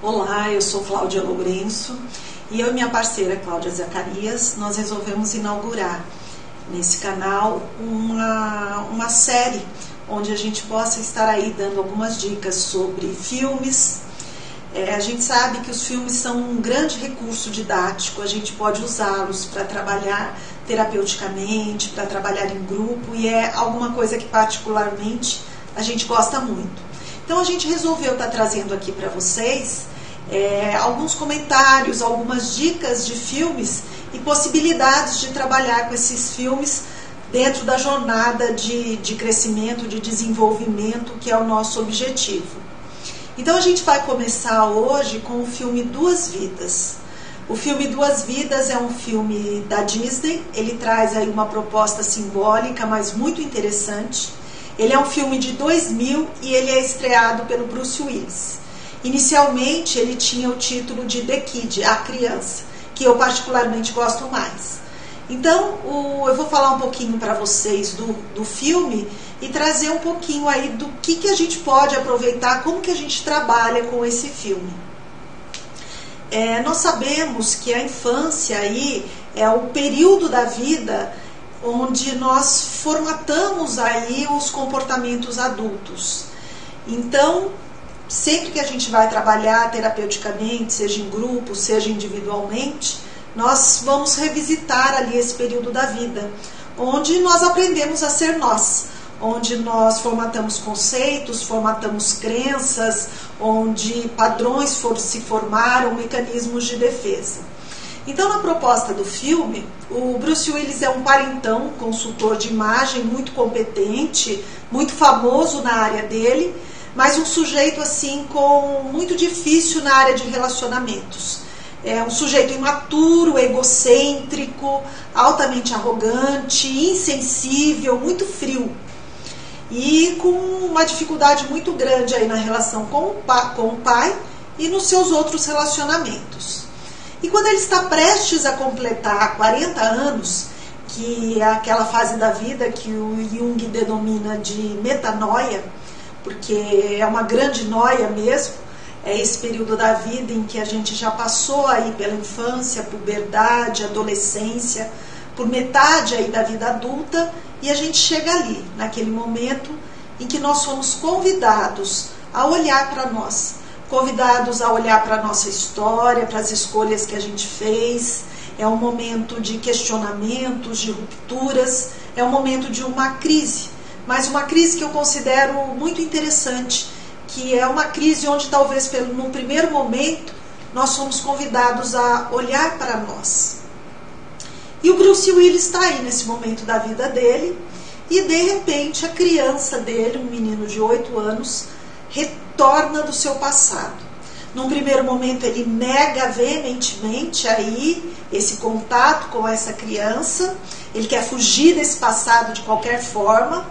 Olá, eu sou Cláudia Lourenço e eu e minha parceira Cláudia Zacarias, nós resolvemos inaugurar nesse canal uma série onde a gente possa estar aí dando algumas dicas sobre filmes. A gente sabe que os filmes são um grande recurso didático, a gente pode usá-los para trabalhar terapeuticamente, para trabalhar em grupo, e é alguma coisa que particularmente a gente gosta muito. Então a gente resolveu estar trazendo aqui para vocês alguns comentários, algumas dicas de filmes e possibilidades de trabalhar com esses filmes dentro da jornada de crescimento, de desenvolvimento, que é o nosso objetivo. Então a gente vai começar hoje com o filme Duas Vidas. O filme Duas Vidas é um filme da Disney, ele traz aí uma proposta simbólica, mas muito interessante. Ele é um filme de 2000 e ele é estreado pelo Bruce Willis. Inicialmente ele tinha o título de The Kid, a criança, que eu particularmente gosto mais. Então eu vou falar um pouquinho para vocês do filme e trazer um pouquinho aí do que a gente pode aproveitar, como que a gente trabalha com esse filme. Nós sabemos que a infância aí é o período da vida onde nós formatamos aí os comportamentos adultos. Então, sempre que a gente vai trabalhar terapeuticamente, seja em grupo, seja individualmente, nós vamos revisitar ali esse período da vida, onde nós aprendemos a ser nós, onde nós formatamos conceitos, formatamos crenças, onde padrões se formaram, mecanismos de defesa. Então, na proposta do filme, o Bruce Willis é um quarentão, consultor de imagem, muito competente, muito famoso na área dele, mas um sujeito assim muito difícil na área de relacionamentos. É um sujeito imaturo, egocêntrico, altamente arrogante, insensível, muito frio. E com uma dificuldade muito grande aí na relação com o pai e nos seus outros relacionamentos. E quando ele está prestes a completar 40 anos, que é aquela fase da vida que o Jung denomina de metanoia, porque é uma grande noia mesmo, é esse período da vida em que a gente já passou aí pela infância, puberdade, adolescência, por metade aí da vida adulta, e a gente chega ali, naquele momento em que nós somos convidados a olhar para nós, convidados a olhar para a nossa história, para as escolhas que a gente fez. É um momento de questionamentos, de rupturas, é um momento de uma crise, mas uma crise que eu considero muito interessante, que é uma crise onde talvez no primeiro momento nós somos convidados a olhar para nós. E o Bruce Willis está aí nesse momento da vida dele e de repente a criança dele, um menino de 8 anos, retorna do seu passado. Num primeiro momento ele nega veementemente aí esse contato com essa criança, ele quer fugir desse passado de qualquer forma,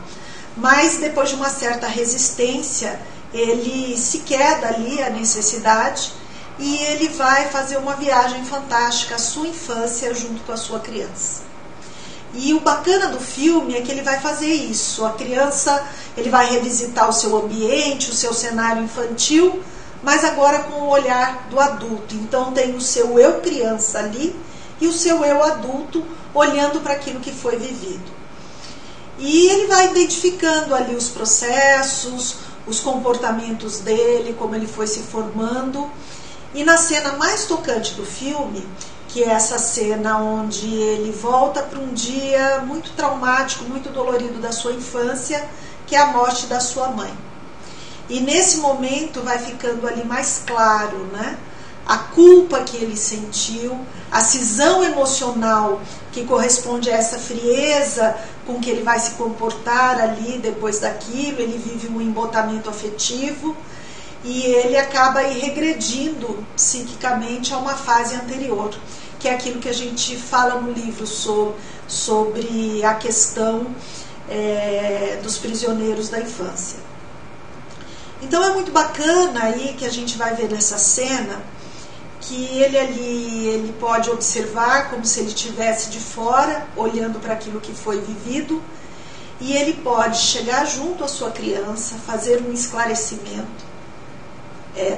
mas depois de uma certa resistência ele se queda ali à necessidade e ele vai fazer uma viagem fantástica à sua infância junto com a sua criança. E o bacana do filme é que ele vai fazer isso. A criança, ele vai revisitar o seu ambiente, o seu cenário infantil, mas agora com o olhar do adulto. Então tem o seu eu criança ali e o seu eu adulto olhando para aquilo que foi vivido. E ele vai identificando ali os processos, os comportamentos dele, como ele foi se formando. E na cena mais tocante do filme, que é essa cena onde ele volta para um dia muito traumático, muito dolorido da sua infância, que é a morte da sua mãe. E nesse momento vai ficando ali mais claro, né? A culpa que ele sentiu, a cisão emocional que corresponde a essa frieza com que ele vai se comportar ali depois daquilo. Ele vive um embotamento afetivo e ele acaba aí regredindo psiquicamente a uma fase anterior, que é aquilo que a gente fala no livro sobre a questão dos prisioneiros da infância. Então é muito bacana aí que a gente vai ver nessa cena que ele pode observar como se ele estivesse de fora, olhando para aquilo que foi vivido, e ele pode chegar junto à sua criança, fazer um esclarecimento,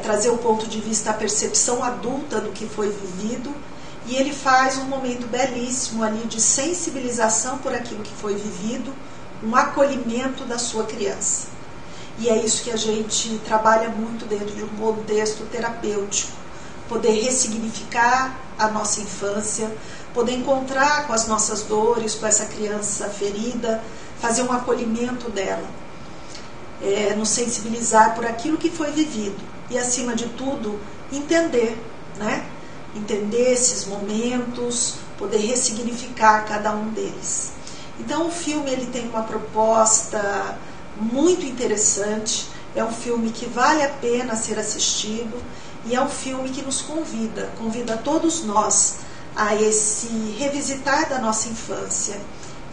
trazer o ponto de vista, a percepção adulta do que foi vivido, e ele faz um momento belíssimo ali de sensibilização por aquilo que foi vivido, um acolhimento da sua criança. E é isso que a gente trabalha muito dentro de um contexto terapêutico, poder ressignificar a nossa infância, poder encontrar com as nossas dores, com essa criança ferida, fazer um acolhimento dela, nos sensibilizar por aquilo que foi vivido e, acima de tudo, entender, né? Entender esses momentos, poder ressignificar cada um deles. Então o filme ele tem uma proposta muito interessante, é um filme que vale a pena ser assistido e é um filme que nos convida todos nós a esse revisitar da nossa infância,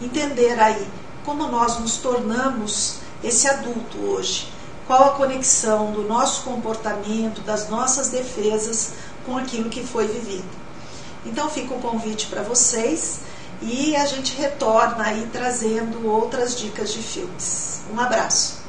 entender aí como nós nos tornamos esse adulto hoje, qual a conexão do nosso comportamento, das nossas defesas com aquilo que foi vivido. Então fica o convite para vocês e a gente retorna aí trazendo outras dicas de filmes. Um abraço!